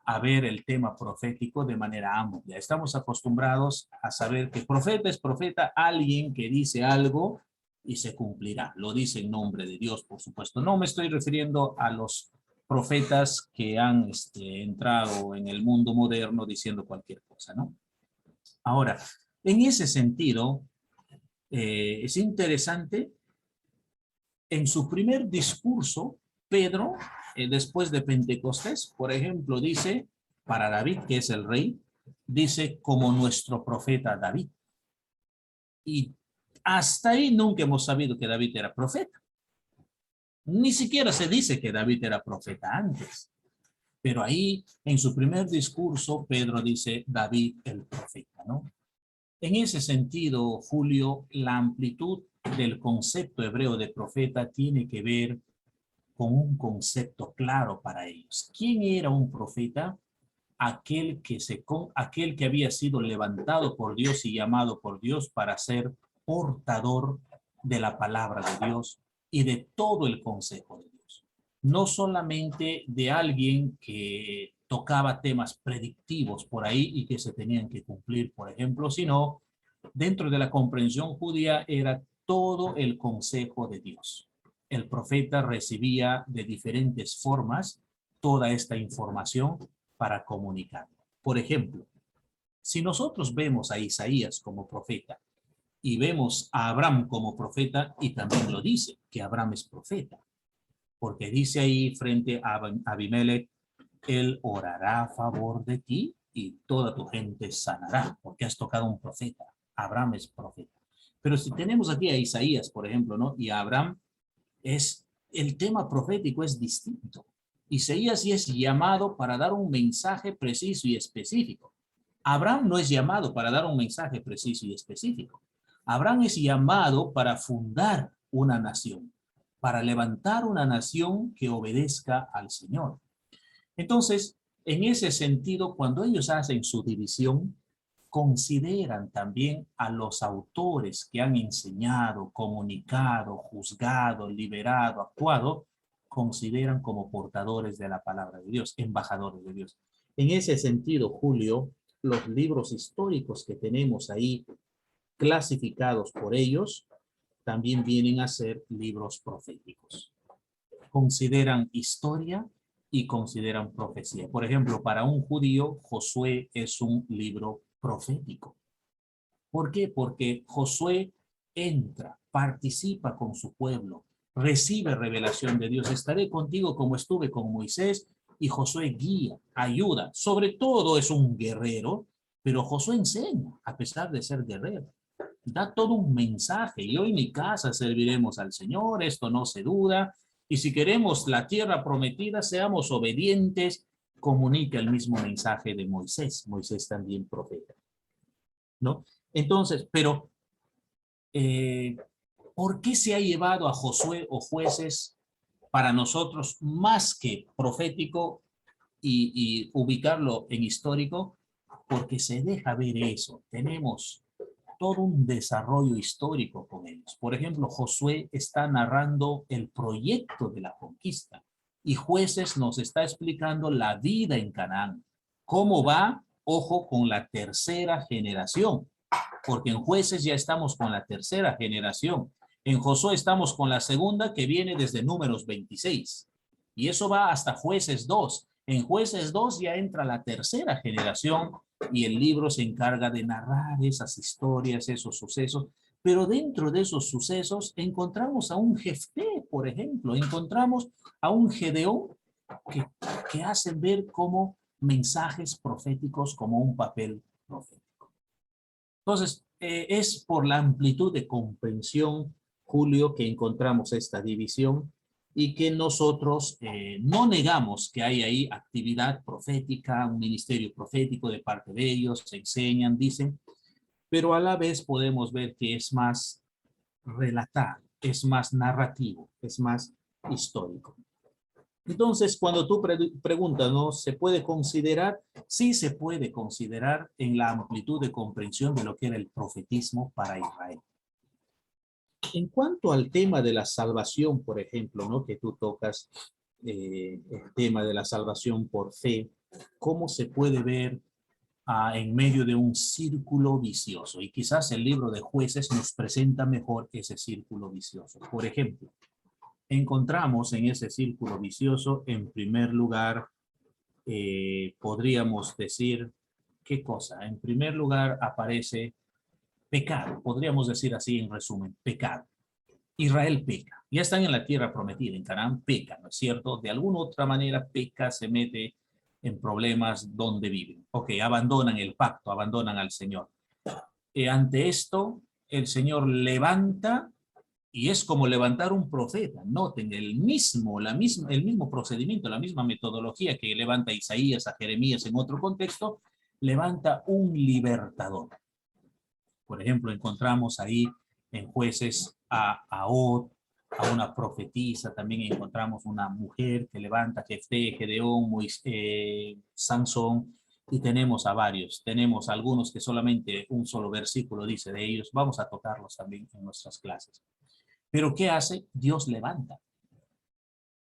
a ver el tema profético de manera amplia. Estamos acostumbrados a saber que profeta es profeta, alguien que dice algo y se cumplirá. Lo dice en nombre de Dios, por supuesto. No me estoy refiriendo a los profetas que han entrado en el mundo moderno diciendo cualquier cosa, ¿no? Ahora, en ese sentido, es interesante, en su primer discurso, Pedro, después de Pentecostés, por ejemplo, dice, para David, que es el rey, dice, como nuestro profeta David. Y hasta ahí nunca hemos sabido que David era profeta. Ni siquiera se dice que David era profeta antes. Pero ahí, en su primer discurso, Pedro dice, David el profeta, ¿no? En ese sentido, Julio, la amplitud del concepto hebreo de profeta tiene que ver con un concepto claro para ellos. ¿Quién era un profeta? Aquel que había sido levantado por Dios y llamado por Dios para ser portador de la palabra de Dios y de todo el consejo de Dios. No solamente de alguien que tocaba temas predictivos por ahí y que se tenían que cumplir, por ejemplo, sino dentro de la comprensión judía era todo el consejo de Dios. El profeta recibía de diferentes formas toda esta información para comunicar. Por ejemplo, si nosotros vemos a Isaías como profeta y vemos a Abraham como profeta, y también lo dice, que Abraham es profeta, porque dice ahí frente a Abimelech, él orará a favor de ti y toda tu gente sanará, porque has tocado un profeta. Abraham es profeta. Pero si tenemos aquí a Isaías, por ejemplo, ¿no? Y a Abraham, el tema profético es distinto. Isaías sí es llamado para dar un mensaje preciso y específico. Abraham no es llamado para dar un mensaje preciso y específico. Abraham es llamado para fundar una nación, para levantar una nación que obedezca al Señor. Entonces, en ese sentido, cuando ellos hacen su división, consideran también a los autores que han enseñado, comunicado, juzgado, liberado, actuado, consideran como portadores de la palabra de Dios, embajadores de Dios. En ese sentido, Julio, los libros históricos que tenemos ahí clasificados por ellos, también vienen a ser libros proféticos. Consideran historia y consideran profecía. Por ejemplo, para un judío, Josué es un libro profético. ¿Por qué? Porque Josué entra, participa con su pueblo, recibe revelación de Dios. Estaré contigo como estuve con Moisés, y Josué guía, ayuda. Sobre todo es un guerrero, pero Josué enseña, a pesar de ser guerrero. Da todo un mensaje. Yo en mi casa serviremos al Señor, esto no se duda. Y si queremos la tierra prometida, seamos obedientes. Comunica el mismo mensaje de Moisés. Moisés también profeta, ¿no? Entonces, pero ¿por qué se ha llevado a Josué o Jueces para nosotros más que profético y ubicarlo en histórico? Porque se deja ver eso. Tenemos todo un desarrollo histórico con ellos. Por ejemplo, Josué está narrando el proyecto de la conquista y Jueces nos está explicando la vida en Canaán. ¿Cómo va? Ojo, con la tercera generación, porque en Jueces ya estamos con la tercera generación. En Josué estamos con la segunda, que viene desde Números 26. Y eso va hasta Jueces 2. En Jueces 2 ya entra la tercera generación y el libro se encarga de narrar esas historias, esos sucesos. Pero dentro de esos sucesos encontramos a un Jefté, por ejemplo, encontramos a un Gedeón que hacen ver como mensajes proféticos, como un papel profético. Entonces, es por la amplitud de comprensión, Julio, que encontramos esta división y que nosotros no negamos que hay ahí actividad profética, un ministerio profético de parte de ellos, se enseñan, dicen, pero a la vez podemos ver que es más relatar, es más narrativo, es más histórico. Entonces, cuando tú preguntas, ¿no? ¿Se puede considerar? Sí se puede considerar en la amplitud de comprensión de lo que era el profetismo para Israel. En cuanto al tema de la salvación, por ejemplo, ¿no? Que tú tocas, el tema de la salvación por fe, ¿cómo se puede ver en medio de un círculo vicioso? Y quizás el libro de Jueces nos presenta mejor ese círculo vicioso. Por ejemplo, encontramos en ese círculo vicioso, en primer lugar, podríamos decir, ¿qué cosa? En primer lugar aparece pecado, podríamos decir así en resumen, pecado. Israel peca, ya están en la tierra prometida, en Canaán peca, ¿no es cierto? De alguna otra manera peca, se mete en problemas donde viven. Ok, abandonan el pacto, abandonan al Señor. Ante esto, el Señor levanta, y es como levantar un profeta. Noten el mismo procedimiento, la misma metodología que levanta Isaías a Jeremías en otro contexto, levanta un libertador. Por ejemplo, encontramos ahí en Jueces a Od, a una profetisa, también encontramos una mujer que levanta Jefté, Gedeón, Sansón, y tenemos a varios. Tenemos algunos que solamente un solo versículo dice de ellos. Vamos a tocarlos también en nuestras clases. Pero ¿qué hace? Dios levanta.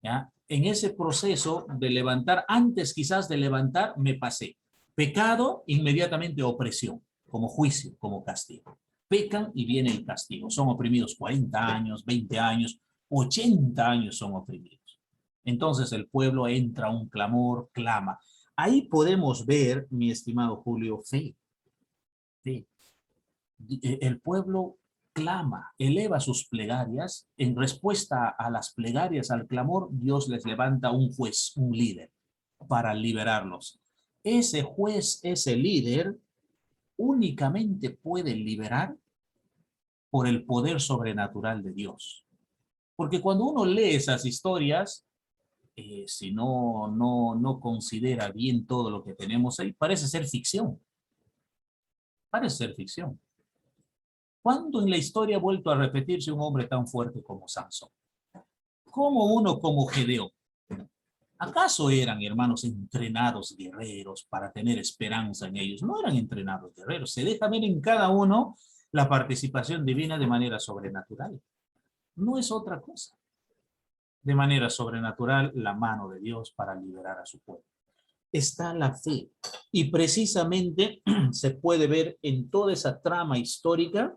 ¿Ya? En ese proceso de levantar, antes quizás de levantar, me pasé. Pecado, inmediatamente opresión, como juicio, como castigo. Pecan y viene el castigo. Son oprimidos 40 años, 20 años, 80 años son oprimidos. Entonces el pueblo entra a un clamor, clama. Ahí podemos ver, mi estimado Julio, fe. Fe. El pueblo clama, eleva sus plegarias. En respuesta a las plegarias, al clamor, Dios les levanta un juez, un líder, para liberarlos. Ese juez, ese líder, únicamente puede liberar por el poder sobrenatural de Dios. Porque cuando uno lee esas historias, si no considera bien todo lo que tenemos ahí, parece ser ficción. Parece ser ficción. ¿Cuándo en la historia ha vuelto a repetirse un hombre tan fuerte como Sansón? ¿Cómo uno como Gedeón? ¿Acaso eran, hermanos, entrenados guerreros para tener esperanza en ellos? No eran entrenados guerreros. Se deja ver en cada uno la participación divina de manera sobrenatural. No es otra cosa. De manera sobrenatural, la mano de Dios para liberar a su pueblo. Está la fe. Y precisamente se puede ver en toda esa trama histórica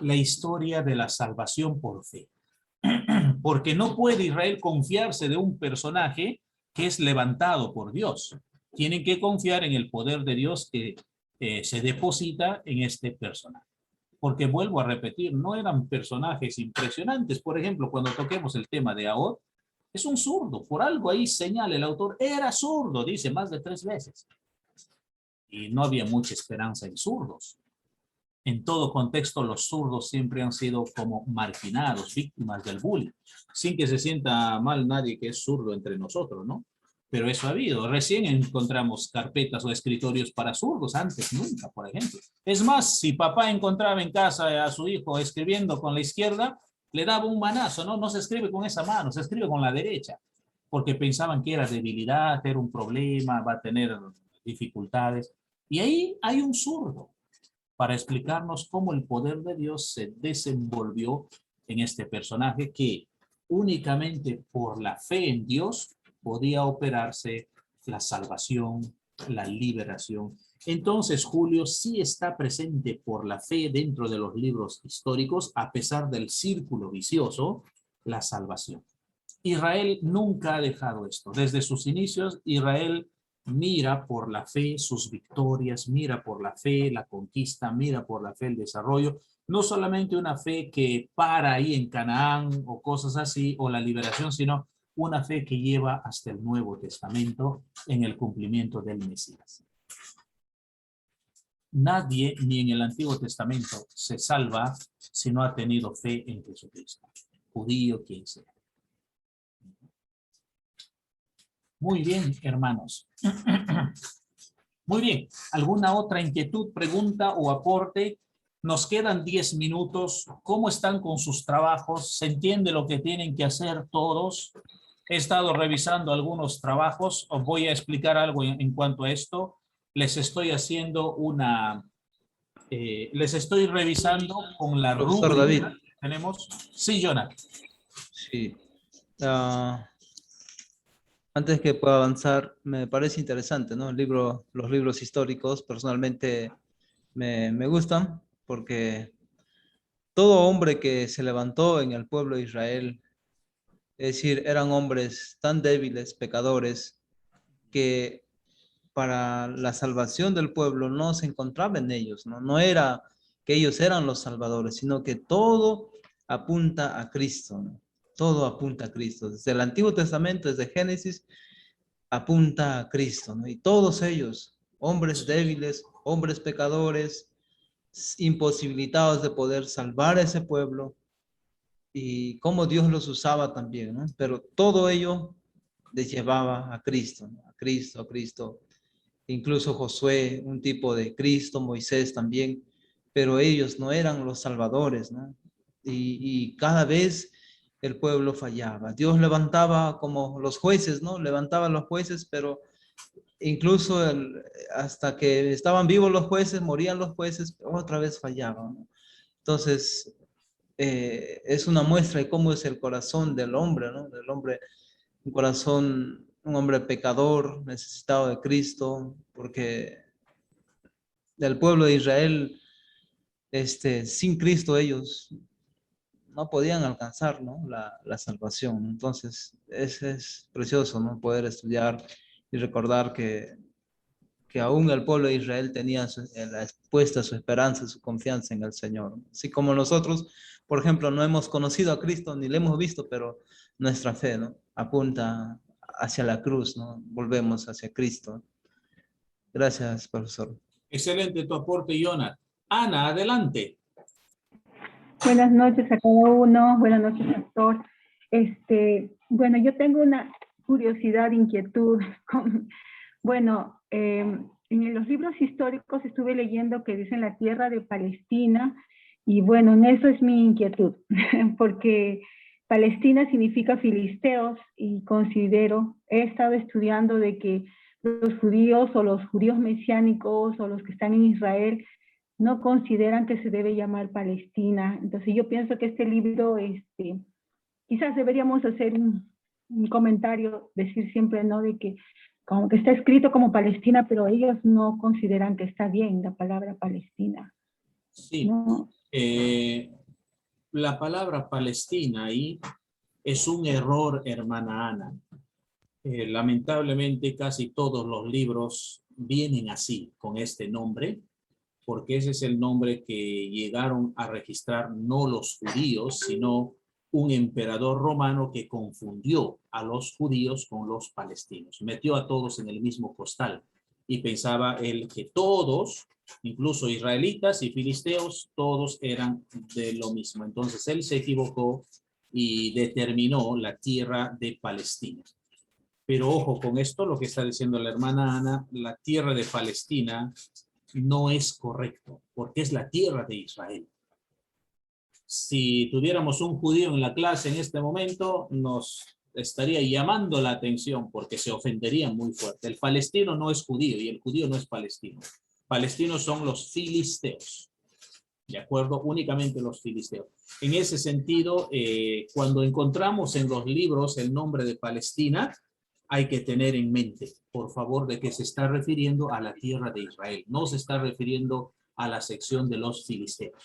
la historia de la salvación por fe. Porque no puede Israel confiarse de un personaje que es levantado por Dios. Tienen que confiar en el poder de Dios que se deposita en este personaje. Porque vuelvo a repetir, no eran personajes impresionantes. Por ejemplo, cuando toquemos el tema de Ahod, es un zurdo. Por algo ahí señala el autor, era zurdo, dice más de 3 veces. Y no había mucha esperanza en zurdos. En todo contexto, los zurdos siempre han sido como marginados, víctimas del bullying, sin que se sienta mal nadie que es zurdo entre nosotros, ¿no? Pero eso ha habido. Recién encontramos carpetas o escritorios para zurdos, antes nunca, por ejemplo. Es más, si papá encontraba en casa a su hijo escribiendo con la izquierda, le daba un manazo, ¿no? No se escribe con esa mano, se escribe con la derecha, porque pensaban que era debilidad, era un problema, va a tener dificultades. Y ahí hay un zurdo para explicarnos cómo el poder de Dios se desenvolvió en este personaje que únicamente por la fe en Dios podía operarse la salvación, la liberación. Entonces Julio sí está presente por la fe dentro de los libros históricos, a pesar del círculo vicioso, la salvación. Israel nunca ha dejado esto. Desde sus inicios, Israel mira por la fe sus victorias, mira por la fe la conquista, mira por la fe el desarrollo. No solamente una fe que para ahí en Canaán o cosas así, o la liberación, sino una fe que lleva hasta el Nuevo Testamento en el cumplimiento del Mesías. Nadie, ni en el Antiguo Testamento, se salva si no ha tenido fe en Jesucristo, judío quien sea. Muy bien, hermanos. Muy bien. ¿Alguna otra inquietud, pregunta o aporte? Nos quedan 10 minutos. ¿Cómo están con sus trabajos? ¿Se entiende lo que tienen que hacer todos? He estado revisando algunos trabajos. Os voy a explicar algo en cuanto a esto. Les estoy haciendo les estoy revisando con la Profesor David. rúbrica que tenemos. Sí, Jonathan. Sí. Antes que pueda avanzar, me parece interesante, ¿no? Los libros históricos personalmente me gustan porque todo hombre que se levantó en el pueblo de Israel, es decir, eran hombres tan débiles, pecadores, que para la salvación del pueblo no se encontraba en ellos, ¿no? No era que ellos eran los salvadores, sino que todo apunta a Cristo, ¿no? Todo apunta a Cristo. Desde el Antiguo Testamento, desde Génesis, apunta a Cristo, ¿no? Y todos ellos, hombres débiles, hombres pecadores, imposibilitados de poder salvar a ese pueblo, y cómo Dios los usaba también, ¿no? Pero todo ello les llevaba a Cristo, ¿no? A Cristo, a Cristo. Incluso Josué, un tipo de Cristo, Moisés también, pero ellos no eran los salvadores, ¿no? Y cada vez el pueblo fallaba. Dios levantaba como los jueces, ¿no? Levantaban los jueces, pero incluso hasta que estaban vivos los jueces, morían los jueces, otra vez fallaban, ¿no? Entonces, es una muestra de cómo es el corazón del hombre, ¿no? Del hombre, un hombre pecador, necesitado de Cristo, porque del pueblo de Israel, sin Cristo ellos no podían alcanzar, ¿no? la salvación. Entonces, es precioso, ¿no? Poder estudiar y recordar que aún el pueblo de Israel tenía puesta su esperanza, su confianza en el Señor. Así como nosotros, por ejemplo, no hemos conocido a Cristo ni le hemos visto, pero nuestra fe, ¿no? Apunta hacia la cruz, ¿no? Volvemos hacia Cristo. Gracias, profesor. Excelente tu aporte, Jonathan. Ana, adelante. Buenas noches a cada uno. Buenas noches, pastor. Bueno, yo tengo una curiosidad, inquietud. En los libros históricos estuve leyendo que dicen la tierra de Palestina Y bueno, en eso es mi inquietud, porque Palestina significa filisteos y considero, he estado estudiando de que los judíos o los judíos mesiánicos o los que están en Israel no consideran que se debe llamar Palestina. Entonces yo pienso que este libro, quizás deberíamos hacer un comentario, decir siempre, ¿no? De que como que está escrito como Palestina, pero ellos no consideran que está bien la palabra Palestina. Sí, ¿No? La palabra Palestina ahí es un error, hermana Ana. Lamentablemente casi todos los libros vienen así, con este nombre, porque ese es el nombre que llegaron a registrar no los judíos, sino un emperador romano que confundió a los judíos con los palestinos. Metió a todos en el mismo costal y pensaba él que todos, incluso israelitas y filisteos, todos eran de lo mismo. Entonces él se equivocó y determinó la tierra de Palestina. Pero ojo con esto, lo que está diciendo la hermana Ana, la tierra de Palestina no es correcto, porque es la tierra de Israel. Si tuviéramos un judío en la clase en este momento, nos estaría llamando la atención porque se ofendería muy fuerte. El palestino no es judío y el judío no es palestino. Palestinos son los filisteos, ¿de acuerdo? Únicamente los filisteos. En ese sentido, cuando encontramos en los libros el nombre de Palestina, hay que tener en mente, por favor, de que se está refiriendo a la tierra de Israel. No se está refiriendo a la sección de los filisteos.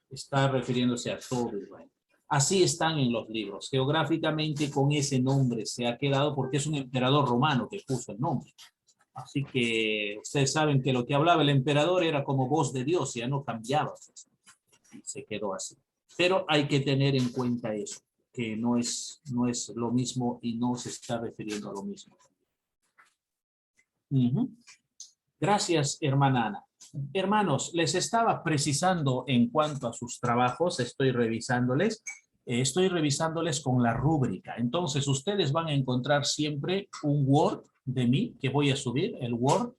Está refiriéndose a todo Israel. Así están en los libros. Geográficamente con ese nombre se ha quedado porque es un emperador romano que puso el nombre. Así que ustedes saben que lo que hablaba el emperador era como voz de Dios, ya no cambiaba. Y se quedó así. Pero hay que tener en cuenta eso, que no es lo mismo y no se está refiriendo a lo mismo. Gracias, hermana Ana. Hermanos, les estaba precisando en cuanto a sus trabajos, estoy revisándoles con la rúbrica. Entonces, ustedes van a encontrar siempre un Word de mí, que voy a subir, el Word,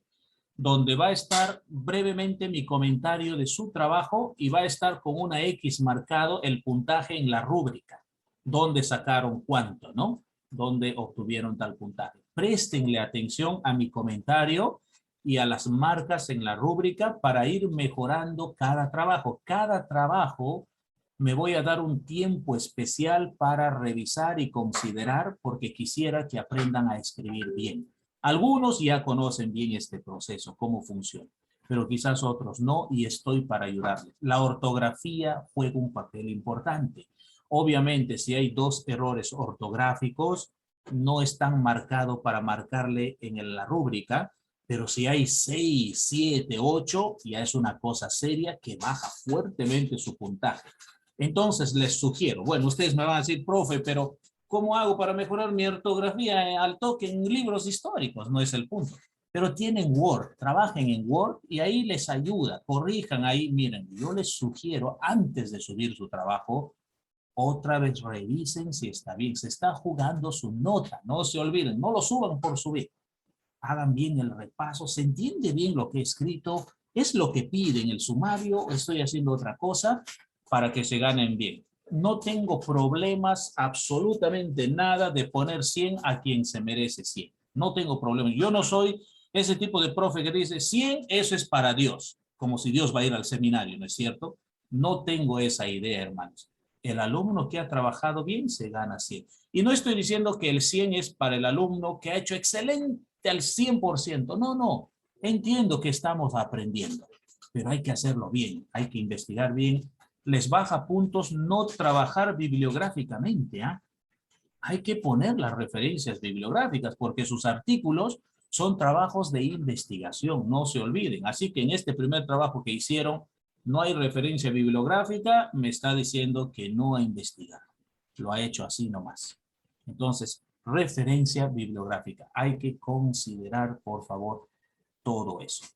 donde va a estar brevemente mi comentario de su trabajo y va a estar con una X marcado el puntaje en la rúbrica. ¿Dónde sacaron cuánto, no? ¿Dónde obtuvieron tal puntaje? Préstenle atención a mi comentario y a las marcas en la rúbrica para ir mejorando cada trabajo. Cada trabajo me voy a dar un tiempo especial para revisar y considerar porque quisiera que aprendan a escribir bien. Algunos ya conocen bien este proceso, cómo funciona, pero quizás otros no y estoy para ayudarles. La ortografía juega un papel importante. Obviamente, si hay 2 errores ortográficos, no están marcados para marcarle en la rúbrica, pero si hay 6, 7, 8, ya es una cosa seria que baja fuertemente su puntaje. Entonces les sugiero, bueno, ustedes me van a decir, profe, pero ¿cómo hago para mejorar mi ortografía al toque en libros históricos? No es el punto. Pero tienen Word, trabajen en Word y ahí les ayuda, corrijan ahí. Miren, yo les sugiero antes de subir su trabajo, otra vez revisen si está bien. Se está jugando su nota, no se olviden, no lo suban por subir. Hagan bien el repaso, se entiende bien lo que he escrito, es lo que piden el sumario, estoy haciendo otra cosa para que se ganen bien. No tengo problemas absolutamente nada de poner 100 a quien se merece 100. No tengo problemas. Yo no soy ese tipo de profe que dice 100, eso es para Dios, como si Dios va a ir al seminario, ¿no es cierto? No tengo esa idea, hermanos. El alumno que ha trabajado bien se gana 100. Y no estoy diciendo que el 100 es para el alumno que ha hecho excelente al 100%. No, no. Entiendo que estamos aprendiendo, pero hay que hacerlo bien, hay que investigar bien. Les baja puntos no trabajar bibliográficamente, ¿eh? Hay que poner las referencias bibliográficas porque sus artículos son trabajos de investigación, no se olviden. Así que en este primer trabajo que hicieron, no hay referencia bibliográfica, me está diciendo que no ha investigado. Lo ha hecho así nomás. Entonces, referencia bibliográfica. Hay que considerar, por favor, todo eso.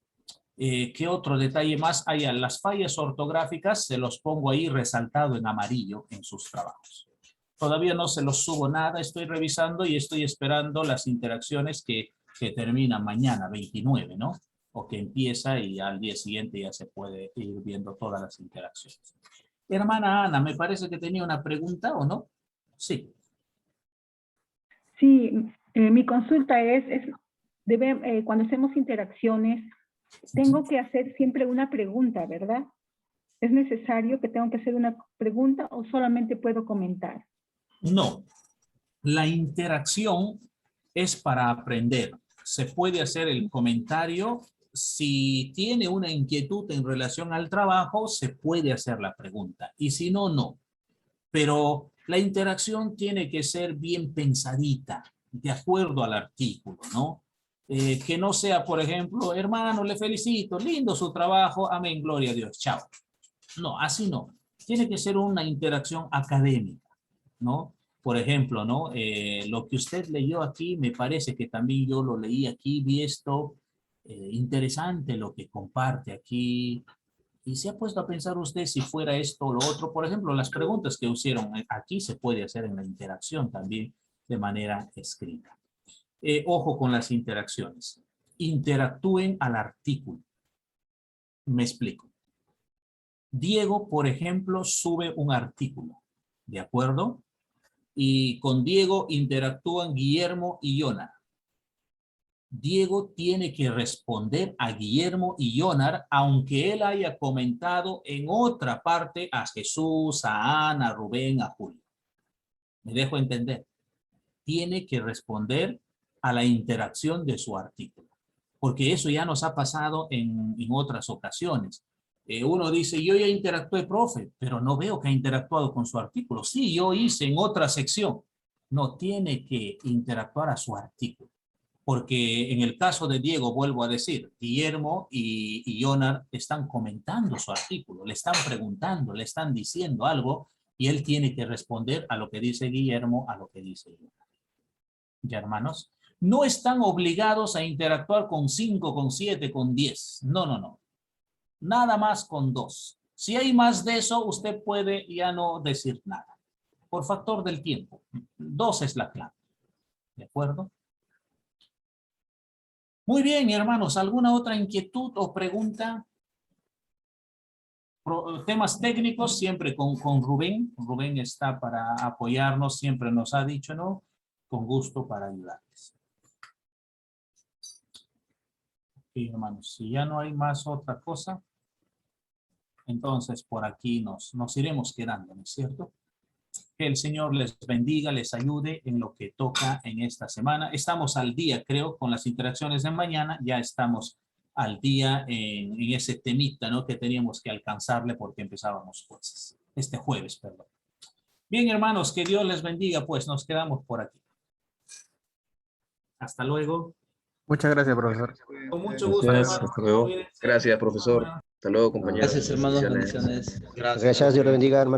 ¿Qué otro detalle más hay? Las fallas ortográficas se los pongo ahí resaltado en amarillo en sus trabajos. Todavía no se los subo nada, estoy revisando y estoy esperando las interacciones que terminan mañana, 29, ¿no? O que empieza y al día siguiente ya se puede ir viendo todas las interacciones. Hermana Ana, me parece que tenía una pregunta, ¿o no? Sí. Sí, mi consulta es cuando hacemos interacciones, tengo que hacer siempre una pregunta, ¿verdad? ¿Es necesario que tengo que hacer una pregunta o solamente puedo comentar? No, la interacción es para aprender. Se puede hacer el comentario. Si tiene una inquietud en relación al trabajo, se puede hacer la pregunta. Y si no, no. Pero la interacción tiene que ser bien pensadita, de acuerdo al artículo, ¿no? Que no sea, por ejemplo, hermano, le felicito, lindo su trabajo, amén, gloria a Dios, chao. No, así no. Tiene que ser una interacción académica, ¿no? Por ejemplo, ¿no? Lo que usted leyó aquí, me parece que también yo lo leí aquí, vi esto, interesante lo que comparte aquí. Y se ha puesto a pensar usted si fuera esto o lo otro. Por ejemplo, las preguntas que hicieron aquí se puede hacer en la interacción también de manera escrita. Ojo con las interacciones. Interactúen al artículo. Me explico. Diego, por ejemplo, sube un artículo, ¿de acuerdo? Y con Diego interactúan Guillermo y Yonar. Diego tiene que responder a Guillermo y Yonar, aunque él haya comentado en otra parte a Jesús, a Ana, a Rubén, a Julio. ¿Me dejo entender? Tiene que responder a la interacción de su artículo, porque eso ya nos ha pasado en otras ocasiones. Uno dice, yo ya interactué, profe, pero no veo que ha interactuado con su artículo. Sí, yo hice en otra sección. No, tiene que interactuar a su artículo. Porque en el caso de Diego, vuelvo a decir, Guillermo y Yonar están comentando su artículo, le están preguntando, le están diciendo algo y él tiene que responder a lo que dice Guillermo, a lo que dice Yonar. Ya, hermanos, no están obligados a interactuar con 5, con 7, con 10. No, no, no. Nada más con 2. Si hay más de eso, usted puede ya no decir nada. Por factor del tiempo. 2 es la clave. ¿De acuerdo? Muy bien, hermanos. ¿Alguna otra inquietud o pregunta? Temas técnicos siempre con Rubén. Rubén está para apoyarnos. Siempre nos ha dicho, ¿no? Con gusto para ayudarles. Sí, hermanos. Si ya no hay más otra cosa, entonces por aquí nos iremos quedando, ¿no es cierto? Que el Señor les bendiga, les ayude en lo que toca en esta semana. Estamos al día, creo, con las interacciones de mañana. Ya estamos al día en ese temita, ¿no? Que teníamos que alcanzarle porque empezábamos jueves. Este jueves, perdón. Bien, hermanos, que Dios les bendiga, pues nos quedamos por aquí. Hasta luego. Muchas gracias, profesor. Con mucho gusto, Gracias, hermanos. hasta luego. Gracias, profesor. Hasta luego, compañeros. Gracias, hermanos. Bendiciones. Bendiciones. Gracias, Dios le bendiga, hermano.